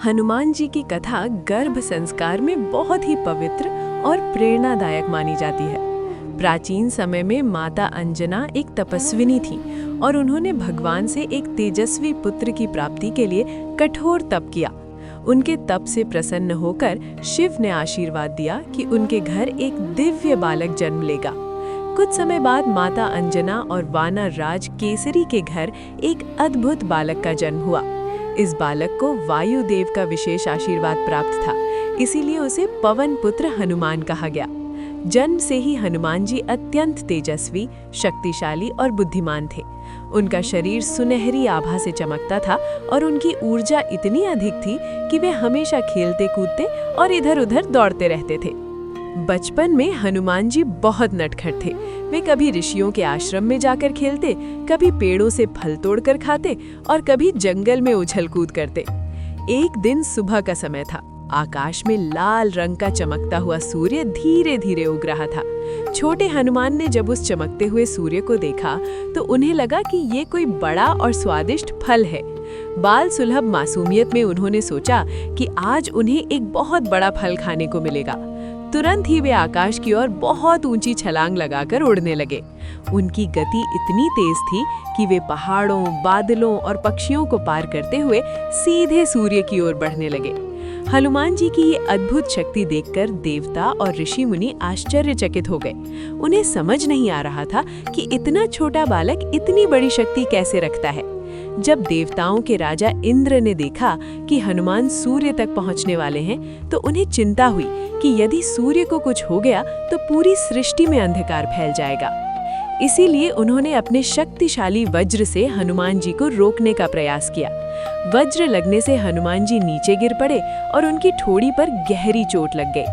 हनुमान जी की कथा गर्भ संस्कार में बहुत ही पवित्र और प्रेरणादायक मानी जाती है। प्राचीन समय में माता अंजना एक तपस्विनी थी और उन्होंने भगवान से एक तेजस्वी पुत्र की प्राप्ति के लिए कठोर तप किया। उनके तप से प्रसन्न होकर शिव ने आशीर्वाद दिया कि उनके घर एक दिव्य बालक जन्म लेगा। कुछ समय बाद माता अंजना और वानर राज केसरी के घर एक अद्भुत बालक का जन्म हुआ। इस बालक को वायुदेव का विशेष आशीर्वाद प्राप्त था, इसीलिए उसे पवन पुत्र हनुमान कहा गया। जन्म से ही हनुमान जी अत्यंत तेजस्वी, शक्तिशाली और बुद्धिमान थे। उनका शरीर सुनहरी आभा से चमकता था और उनकी ऊर्जा इतनी अधिक थी कि वे हमेशा खेलते कूदते और इधर-उधर दौड़ते रहते थे। बचपन में हनुमान जी बहुत नटखट थे। वे कभी ऋषियों के आश्रम में जाकर खेलते, कभी पेड़ों से फल तोड़कर खाते और कभी जंगल में उछल कूद करते। एक दिन सुबह का समय था। आकाश में लाल रंग का चमकता हुआ सूर्य धीरे धीरे उग रहा था। छोटे हनुमान ने जब उस चमकते हुए सूर्य को देखा तो उन्हें लगा कि ये कोई बड़ा और स्वादिष्ट फल है। बाल सुलभ मासूमियत में उन्होंने सोचा कि आज उन्हें एक बहुत बड़ा फल खाने को मिलेगा। तुरंत ही वे आकाश की ओर बहुत ऊंची छलांग लगाकर उड़ने लगे। उनकी गति इतनी तेज थी कि वे पहाड़ों, बादलों और पक्षियों को पार करते हुए सीधे सूर्य की ओर बढ़ने लगे। हनुमान जी की ये अद्भुत शक्ति देखकर देवता और ऋषि मुनि आश्चर्यचकित हो गए। उन्हें समझ नहीं आ रहा था कि इतना छोटा बालक इतनी बड़ी शक्ति कैसे रखता है। जब देवताओं के राजा इंद्र ने देखा कि हनुमान सूर्य तक पहुंचने वाले हैं, तो उन्हें चिंता हुई कि यदि सूर्य को कुछ हो गया तो पूरी सृष्टि में अंधकार फैल जाएगा। इसीलिए उन्होंने अपने शक्तिशाली वज्र से हनुमान जी को रोकने का प्रयास किया। वज्र लगने से हनुमान जी नीचे गिर पड़े और उनकी ठोड़ी पर गहरी चोट लग गई।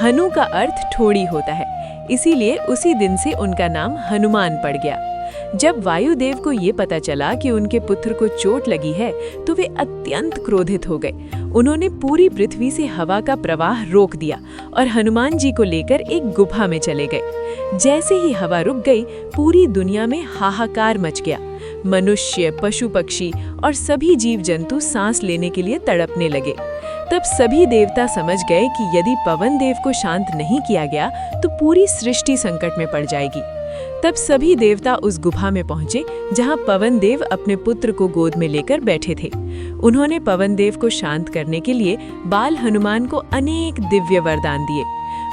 हनु का अर्थ ठोड़ी होता है, इसीलिए उसी दिन से उनका नाम हनुमान पड़ गया। जब वायुदेव को ये पता चला कि उनके पुत्र को चोट लगी है, तो वे अत्यंत क्रोधित हो गए। उन्होंने पूरी पृथ्वी से हवा का प्रवाह रोक दिया और हनुमान जी को लेकर एक गुफा में चले गए। जैसे ही हवा रुक गई, पूरी दुनिया में हाहाकार मच गया। मनुष्य, पशु पक्षी और सभी जीव जंतु सांस लेने के लिए तड़पने लगे। तब सभी देवता समझ गए कि यदि पवन देव को शांत नहीं किया गया तो पूरी सृष्टि संकट में पड़ जाएगी। तब सभी देवता उस गुफा में पहुंचे जहां पवन देव अपने पुत्र को गोद में लेकर बैठे थे। उन्होंने पवन देव को शांत करने के लिए बाल हनुमान को अनेक दिव्य वरदान दिए।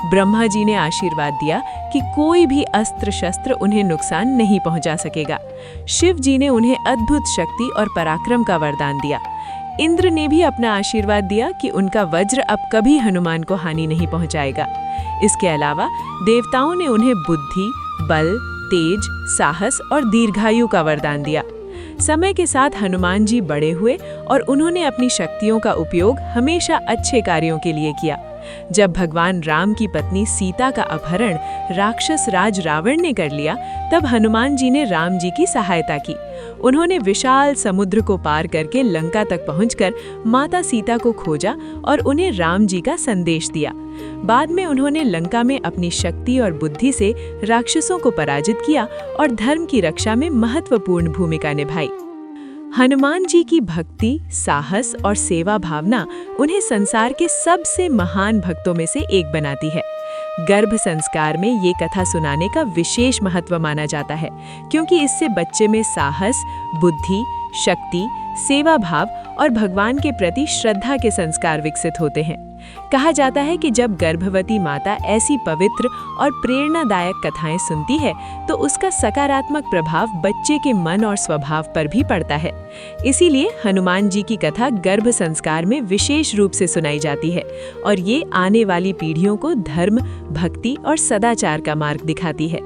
ब्रह्मा जी ने आशीर्वाद दिया कि कोई भी अस्त्र शस्त्र उन्हें नुकसान नहीं पहुंचा सकेगा। शिव जी ने उन्हें अद्भुत शक्ति और पराक्रम का वरदान दिया। इंद्र ने भी अपना आशीर्वाद दिया कि उनका वज्र अब कभी हनुमान को हानि नहीं पहुंचाएगा। इसके अलावा देवताओं ने उन्हें बुद्धि, बल, तेज, साहस और दीर्घायु का वरदान दिया। समय के साथ हनुमान जी बड़े हुए और उन्होंने अपनी शक्तियों का उपयोग हमेशा अच्छे कार्यों के लिए किया। जब भगवान राम की पत्नी सीता का अपहरण राक्षस राज रावण ने कर लिया, तब हनुमान जी ने राम जी की सहायता की। उन्होंने विशाल समुद्र को पार करके लंका तक पहुंचकर माता सीता को खोजा और उन्हें राम जी का संदेश दिया। बाद में उन्होंने लंका में अपनी शक्ति और बुद्धि से राक्षसों को पराजित किया और धर्म की रक्षा में महत्वपूर्ण भूमिका निभाई। हनुमान जी की भक्ति, साहस और सेवा भावना उन्हें संसार के सबसे महान भक्तों में से एक बनाती है। गर्भ संस्कार में ये कथा सुनाने का विशेष महत्व माना जाता है, क्योंकि इससे बच्चे में साहस, बुद्धि, शक्ति, सेवा भाव और भगवान के प्रति श्रद्धा के संस्कार विकसित होते हैं। कहा जाता है कि जब गर्भवती माता ऐसी पवित्र और प्रेरणादायक कथाएं सुनती है, तो उसका सकारात्मक प्रभाव बच्चे के मन और स्वभाव पर भी पड़ता है। इसीलिए हनुमान जी की कथा गर्भ संस्कार में विशेष रूप से सुनाई जाती है और ये आने वाली पीढ़ियों को धर्म, भक्ति और सदाचार का मार्ग दिखाती है।